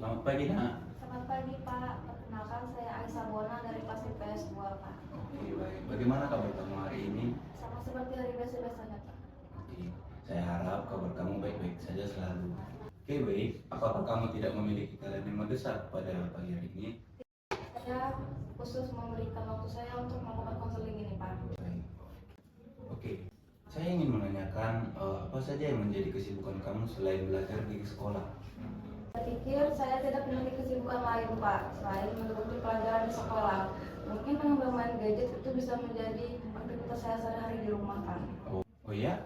Selamat pagi, Nak. Selamat pagi Pak, perkenalkan saya Aisyah Bona dari kelas IPS 2 Pak. Oke, baik. Bagaimana kabar kamu hari ini? Sama seperti hari biasa-biasanya Pak. Oke, saya harap kabar kamu baik-baik saja selalu. Oke, baik. Apakah kamu tidak memiliki keadaan yang mendesak pada pagi hari ini? Saya khusus memberikan waktu saya untuk melakukan konseling ini Pak. Baik. Oke, saya ingin menanyakan apa saja yang menjadi kesibukan kamu selain belajar di sekolah? Saya pikir saya tidak memiliki kesibukan lain Pak, selain mengikuti pelajaran di sekolah. Mungkin dengan bermain gadget itu bisa menjadi aktivitas saya sehari-hari di rumah Pak. Oh ya?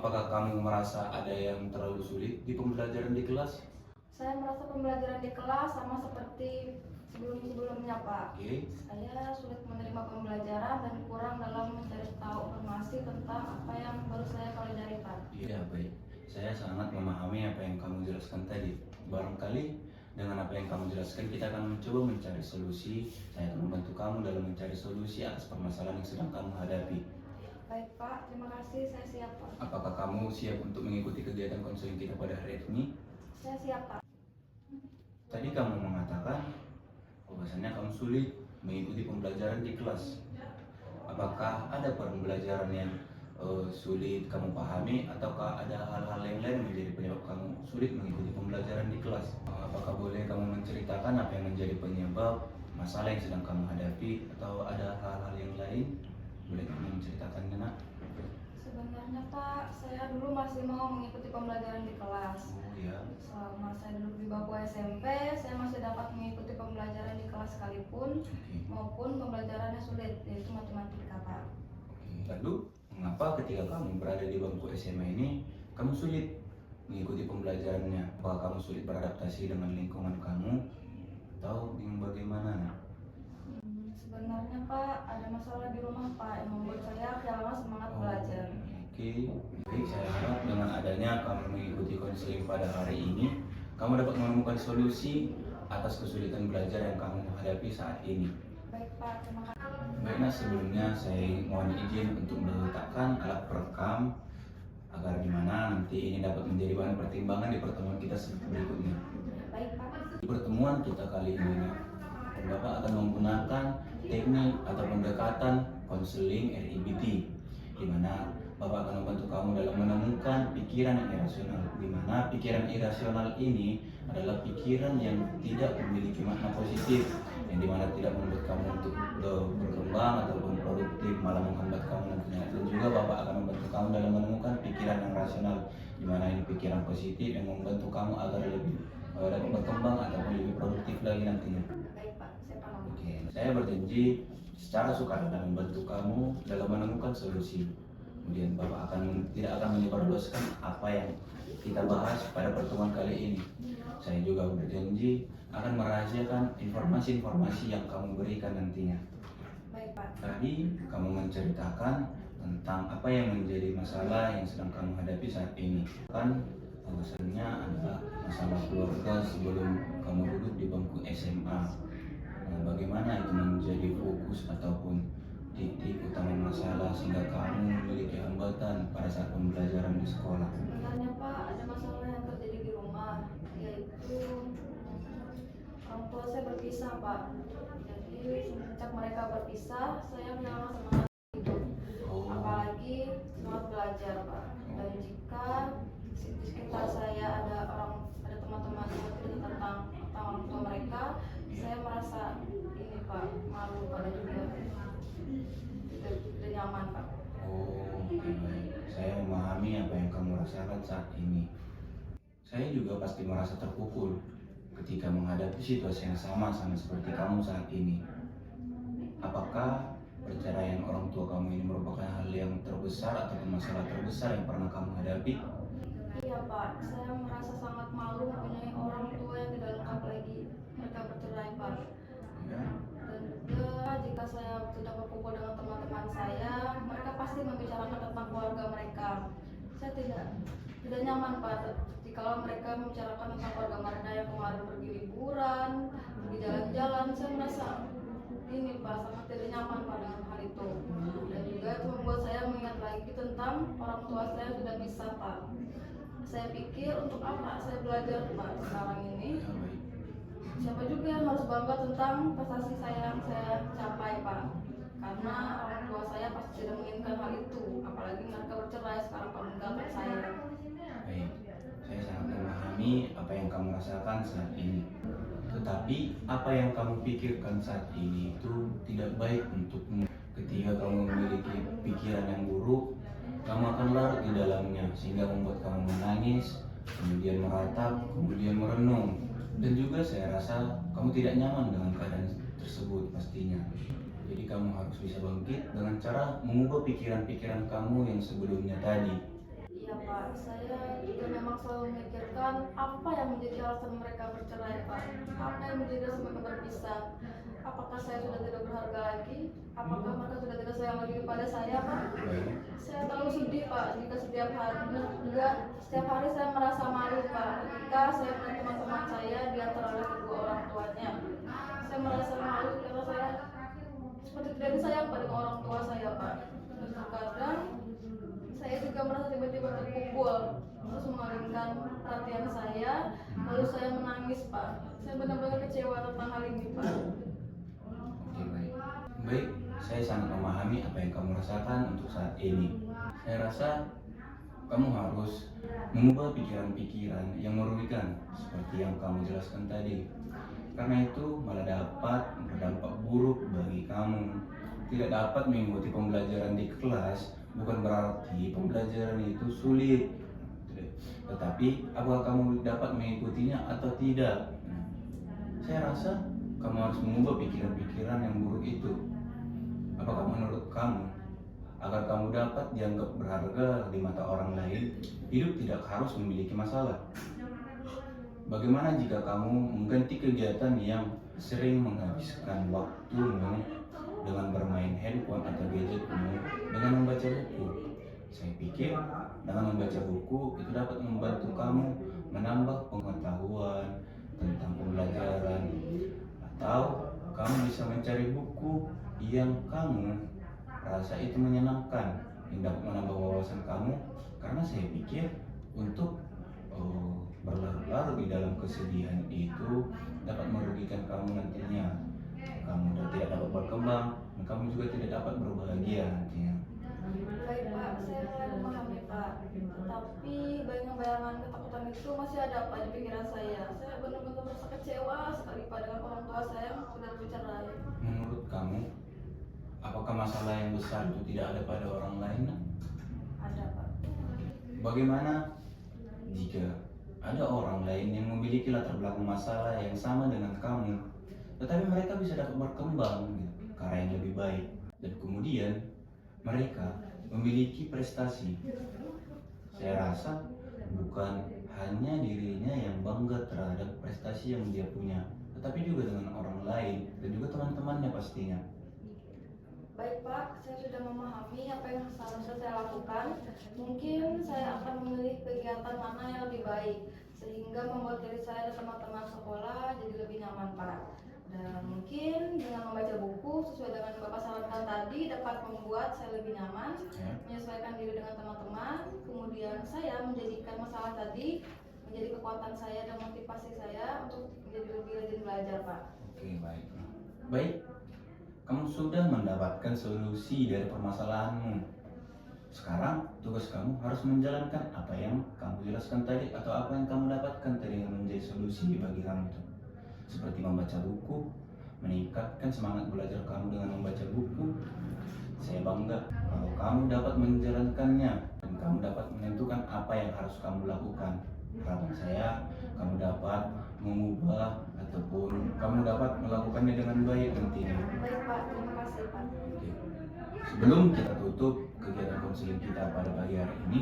Apakah kamu merasa ada yang terlalu sulit di pembelajaran di kelas? Saya merasa pembelajaran di kelas sama seperti sebelum-sebelumnya Pak. Oke. Saya sulit menerima pembelajaran dan kurang dalam mencari tahu informasi tentang apa yang baru saya pelajari Pak. Iya, baik. Saya sangat memahami apa yang kamu jelaskan tadi. Barangkali dengan apa yang kamu jelaskan, kita akan mencoba mencari solusi. Saya akan membantu kamu dalam mencari solusi atas permasalahan yang sedang kamu hadapi. Baik Pak, terima kasih, saya siap Pak. Apakah kamu siap untuk mengikuti kegiatan konseling kita pada hari ini? Saya siap Pak. Tadi kamu mengatakan bahwasanya kamu sulit mengikuti pembelajaran di kelas. Apakah ada pembelajaran yang sulit kamu pahami, ataukah ada hal-hal yang lain menjadi penyebab kamu sulit mengikuti pembelajaran di kelas? Apakah boleh kamu menceritakan apa yang menjadi penyebab masalah yang sedang kamu hadapi, atau ada hal-hal yang lain? Boleh kamu menceritakannya, Nak? Sebenarnya Pak, saya dulu masih mau mengikuti pembelajaran di kelas. Oh ya. Selama saya duduk di bangku SMP, saya masih dapat mengikuti pembelajaran di kelas sekalipun, Oke. maupun pembelajarannya sulit, yaitu matematika Pak. Oke. Lalu, mengapa ketika kamu berada di bangku SMA ini, kamu sulit mengikuti pembelajarannya? Apakah kamu sulit beradaptasi dengan lingkungan kamu, atau dengan bagaimana, Nak? Sebenarnya Pak, ada masalah di rumah Pak yang membuat saya kehilangan semangat belajar. Oke, baik. Saya harap dengan adanya kamu mengikuti konseling pada hari ini, kamu dapat menemukan solusi atas kesulitan belajar yang kamu hadapi saat ini. Baik Pak, terima kasih. Baiklah, sebelumnya saya mohon izin untuk meletakkan alat perekam agar dimana nanti ini dapat menjadi bahan pertimbangan di pertemuan kita berikutnya. Baik Pak. Di pertemuan kita kali ini, Bapak akan menggunakan teknik atau pendekatan konseling RIBT, di mana Bapak akan membantu kamu dalam menemukan pikiran yang irasional, di mana pikiran irasional ini adalah pikiran yang tidak memiliki makna positif, yang dimana tidak membuat kamu untuk berkembang ataupun produktif, malah menghambat kamu nantinya. Dan juga Bapak akan membantu kamu dalam menemukan pikiran yang rasional, di mana ini pikiran positif yang membantu kamu agar lebih dapat berkembang ataupun lebih produktif lagi nantinya. Baik Pak, saya paham. Oke, saya berjanji secara sukarela membantu kamu dalam menemukan solusi. Kemudian Bapak tidak akan menyebarluaskan apa yang kita bahas pada pertemuan kali ini. Saya juga berjanji akan merahasiakan informasi-informasi yang kamu berikan nantinya. Baik Pak. Tadi kamu menceritakan tentang apa yang menjadi masalah yang sedang kamu hadapi saat ini. Kan alasannya adalah masalah keluarga sebelum kamu duduk di bangku SMA. Nah, bagaimana itu menjadi fokus ataupun titik utama masalah sehingga kamu memiliki hambatan pada saat pembelajaran di sekolah? Sebenarnya Pak, ada masalah yang terjadi di rumah, yaitu orang tua saya berpisah Pak. Jadi sejak mereka berpisah, saya kehilangan semangat hidup, apalagi semangat belajar Pak. Dan jika di sekitar saya ada teman-teman yang cerita tentang orang tua mereka, saya merasa ini Pak, malu Pak, dan juga tidak nyaman Pak. Oh, oke, baik. Saya memahami apa yang kamu rasakan saat ini. Saya juga pasti merasa terpukul ketika menghadapi situasi yang sama seperti kamu saat ini. Apakah perceraian orang tua kamu ini merupakan hal yang terbesar atau masalah terbesar yang pernah kamu hadapi? Iya Pak, saya merasa sangat malu mempunyai orang tua yang tidak lengkap lagi. Mereka bercerai Pak. Ya. Dan juga jika saya sudah berkumpul dengan teman-teman saya, mereka pasti membicarakan tentang keluarga mereka. Saya tidak nyaman Pak, jika mereka membicarakan tentang keluarga mereka yang kemarin pergi liburan, pergi jalan-jalan. Saya merasa ini Pak, sangat tidak nyaman Pak dengan hal itu. Dan juga itu membuat saya mengingat lagi tentang orang tua saya yang sudah pisah Pak. Saya pikir untuk apa saya belajar Pak sekarang ini? Ya, baik. bangga tentang prestasi saya yang saya capai, Pak. Karena orang tua saya pasti tidak menginginkan hal itu, apalagi mereka bercerai sekarang Pak meninggalkan saya. Baik, saya sangat memahami apa yang kamu rasakan saat ini. Tetapi apa yang kamu pikirkan saat ini itu tidak baik untukmu. Ketika kamu memiliki pikiran yang buruk, kamu akan larut di dalamnya sehingga membuat kamu menangis, kemudian meratap, kemudian merenung. Dan juga saya rasa kamu tidak nyaman dengan keadaan tersebut pastinya. Jadi kamu harus bisa bangkit dengan cara mengubah pikiran-pikiran kamu yang sebelumnya tadi. Iya Pak, saya juga memang selalu memikirkan apa yang menjadi alasan mereka bercerai Pak. Apa yang menjadi alasan mereka berpisah. Apakah saya sudah tidak berharga lagi? Apakah mereka sudah tidak sayang lagi kepada saya Pak? Baik. Saya terlalu sedih Pak jika setiap hari saya merasa malu Pak ketika saya melihat teman-teman saya di antara kedua orang tuanya. Saya merasa malu karena saya seperti tidak disayang pada orang tua saya Pak. Dan terkadang saya juga merasa tiba-tiba terpukul terus mengalihkan perhatian saya, lalu saya menangis Pak. Saya benar-benar kecewa tentang hal ini Pak. Oke, baik. Baik, saya sangat memahami apa yang kamu rasakan untuk saat ini. Saya rasa kamu harus mengubah pikiran-pikiran yang merugikan seperti yang kamu jelaskan tadi. Karena itu malah dapat berdampak buruk bagi kamu. Tidak dapat mengikuti pembelajaran di kelas bukan berarti pembelajaran itu sulit. Tetapi apakah kamu dapat mengikutinya atau tidak? Saya rasa kamu harus mengubah pikiran-pikiran yang buruk itu. Apakah menurut kamu, agar kamu dapat dianggap berharga di mata orang lain, hidup tidak harus memiliki masalah? Bagaimana jika kamu mengganti kegiatan yang sering menghabiskan waktumu dengan bermain handphone atau gadgetmu dengan membaca buku? Saya pikir dengan membaca buku itu dapat membantu kamu menambah pengetahuan tentang pembelajaran, atau kamu bisa mencari buku yang kamu rasa itu menyenangkan yang dapat menambah wawasan kamu, karena saya pikir untuk berlarut-larut di dalam kesedihan itu dapat merugikan kamu nantinya. Kamu tidak dapat berkembang dan kamu juga tidak dapat berbahagia nantinya. Baik Pak, saya memahami Pak. Tetapi bayangan-bayangan ketakutan itu masih ada Pak di pikiran saya. Saya benar-benar merasa kecewa sekali Pak dengan orang tua saya yang sudah bercerai. Menurut kamu, apakah masalah yang besar itu tidak ada pada orang lain? Ada Pak. Bagaimana jika ada orang lain yang memiliki latar belakang masalah yang sama dengan kamu, tetapi mereka bisa dapat berkembang ke arah yang lebih baik, dan kemudian mereka memiliki prestasi? Saya rasa bukan hanya dirinya yang bangga terhadap prestasi yang dia punya, tetapi juga dengan orang lain dan juga teman-temannya pastinya. Baik Pak, saya sudah memahami apa yang seharusnya saya lakukan. Mungkin saya akan memilih kegiatan mana yang lebih baik, sehingga membuat diri saya dan teman-teman sekolah jadi lebih nyaman Pak. Dan mungkin dengan membaca buku sesuai dengan yang Bapak sarankan tadi dapat membuat saya lebih nyaman, menyesuaikan diri dengan teman-teman. Kemudian saya menjadikan masalah tadi menjadi kekuatan saya dan motivasi saya untuk menjadi lebih rajin belajar Pak. Oke, baik. Baik, kamu sudah mendapatkan solusi dari permasalahanmu. Sekarang tugas kamu harus menjalankan apa yang kamu jelaskan tadi, atau apa yang kamu dapatkan tadi yang menjadi solusi bagi kamu itu. Seperti membaca buku, meningkatkan semangat belajar kamu dengan membaca buku. Saya bangga kalau kamu dapat menjalankannya dan kamu dapat menentukan apa yang harus kamu lakukan. Harapan saya kamu dapat mengubah ataupun kamu dapat melakukannya dengan baik nantinya. Baik Pak, terima kasih Pak. Oke. Sebelum kita tutup kegiatan konseling kita pada pagi hari ini,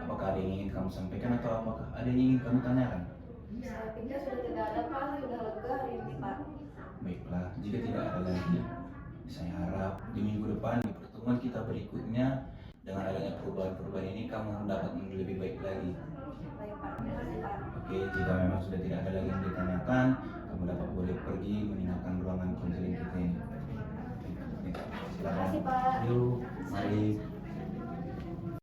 apakah ada yang ingin kamu sampaikan atau apakah ada yang ingin kamu tanyakan? Saya pikir sudah tidak ada Pak, sudah lega hari ini Pak. Baiklah, jika tidak ada lagi, saya harap di minggu depan di pertemuan kita berikutnya dengan adanya perubahan-perubahan ini kamu dapat menjadi lebih baik lagi. Baik Pak, terima kasih Pak. Oke, jika memang sudah tidak ada lagi yang ditanyakan, kamu dapat boleh pergi meninggalkan ruangan konseling kita ini. Terima kasih Silakan. Pak. Yuk, mari.